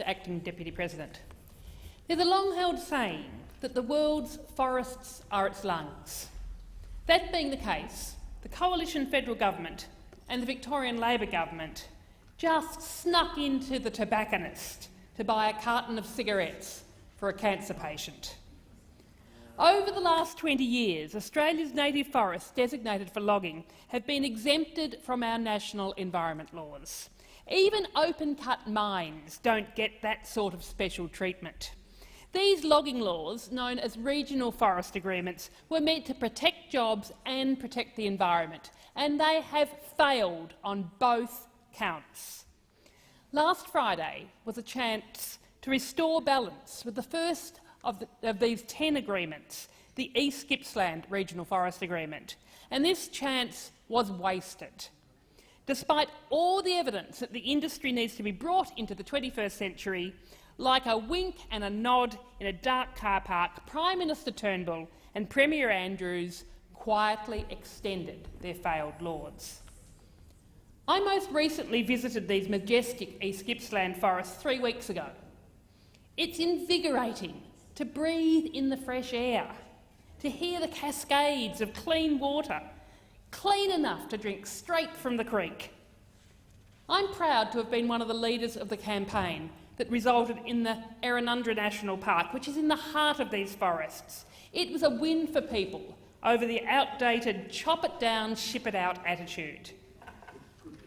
the Acting Deputy President. There's a long-held saying that the world's forests are its lungs. That being the case, the Coalition Federal Government and the Victorian Labor Government just snuck into the tobacconist to buy a carton of cigarettes for a cancer patient. Over the last 20 years, Australia's native forests designated for logging have been exempted from our national environment laws. Even open-cut mines don't get that sort of special treatment. These logging laws, known as regional forest agreements, were meant to protect jobs and protect the environment, and they have failed on both counts. Last Friday was a chance to restore balance with the first of these 10 agreements, the East Gippsland Regional Forest Agreement, and this chance was wasted. Despite all the evidence that the industry needs to be brought into the 21st century, like a wink and a nod in a dark car park, Prime Minister Turnbull and Premier Andrews quietly extended their failed laws. I most recently visited these majestic East Gippsland forests 3 weeks ago. It's invigorating to breathe in the fresh air, to hear the cascades of clean water, clean enough to drink straight from the creek. I'm proud to have been one of the leaders of the campaign that resulted in the Erranundra National Park, which is in the heart of these forests. It was a win for people over the outdated chop it down, ship it out attitude.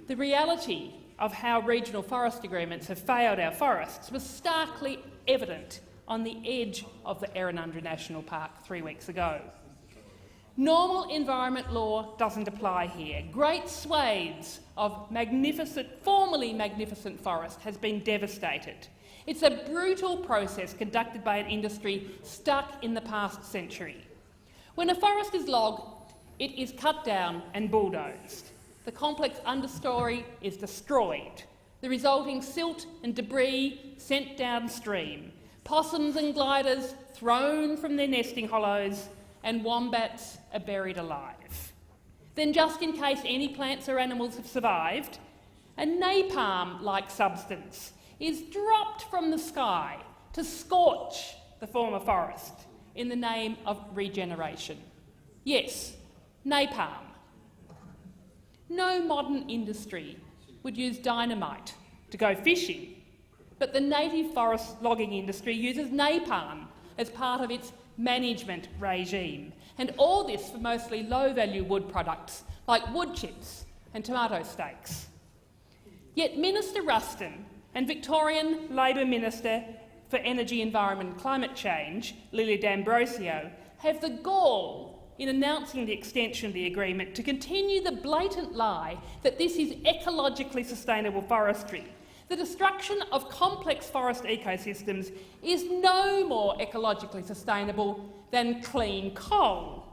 The reality of how regional forest agreements have failed our forests was starkly evident on the edge of the Erranundra National Park 3 weeks ago. Normal environment law doesn't apply here. Great swathes of formerly magnificent forest has been devastated. It's a brutal process conducted by an industry stuck in the past century. When a forest is logged, it is cut down and bulldozed. The complex understory is destroyed. The resulting silt and debris sent downstream. Possums and gliders thrown from their nesting hollows, and wombats are buried alive. Then, just in case any plants or animals have survived, a napalm-like substance is dropped from the sky to scorch the former forest in the name of regeneration. Yes, napalm. No modern industry would use dynamite to go fishing, but the native forest logging industry uses napalm as part of its management regime, and all this for mostly low-value wood products like wood chips and tomato steaks. Yet Minister Ruston and Victorian Labor Minister for Energy, Environment and Climate Change, Lily D'Ambrosio, have the gall in announcing the extension of the agreement to continue the blatant lie that this is ecologically sustainable forestry. The destruction of complex forest ecosystems is no more ecologically sustainable than clean coal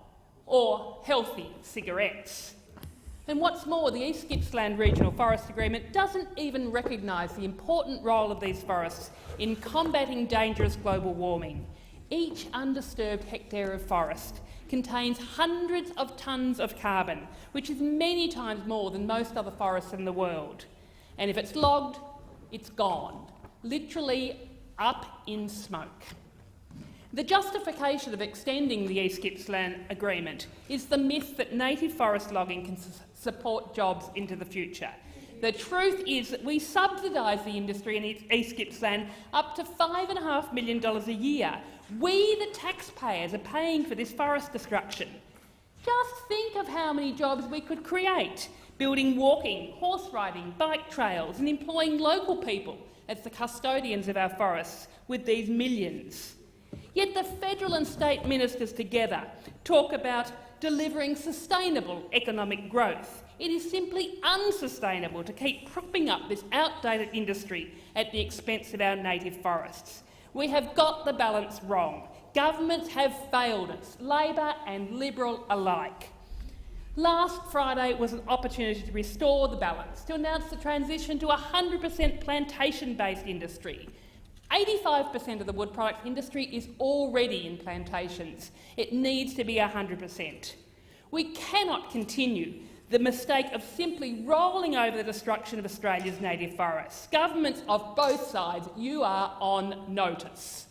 or healthy cigarettes. And what's more, the East Gippsland Regional Forest Agreement doesn't even recognise the important role of these forests in combating dangerous global warming. Each undisturbed hectare of forest contains hundreds of tonnes of carbon, which is many times more than most other forests in the world. And if it's logged, it's gone, literally up in smoke. The justification of extending the East Gippsland Agreement is the myth that native forest logging can support jobs into the future. The truth is that we subsidise the industry in East Gippsland up to $5.5 million a year. We, the taxpayers, are paying for this forest destruction. Just think of how many jobs we could create, building walking, horse riding, bike trails and employing local people as the custodians of our forests with these millions. Yet the federal and state ministers together talk about delivering sustainable economic growth. It is simply unsustainable to keep propping up this outdated industry at the expense of our native forests. We have got the balance wrong. Governments have failed us, Labor and Liberal alike. Last Friday was an opportunity to restore the balance, to announce the transition to a 100% plantation-based industry. 85% of the wood products industry is already in plantations. It needs to be 100%. We cannot continue the mistake of simply rolling over the destruction of Australia's native forests. Governments of both sides, you are on notice.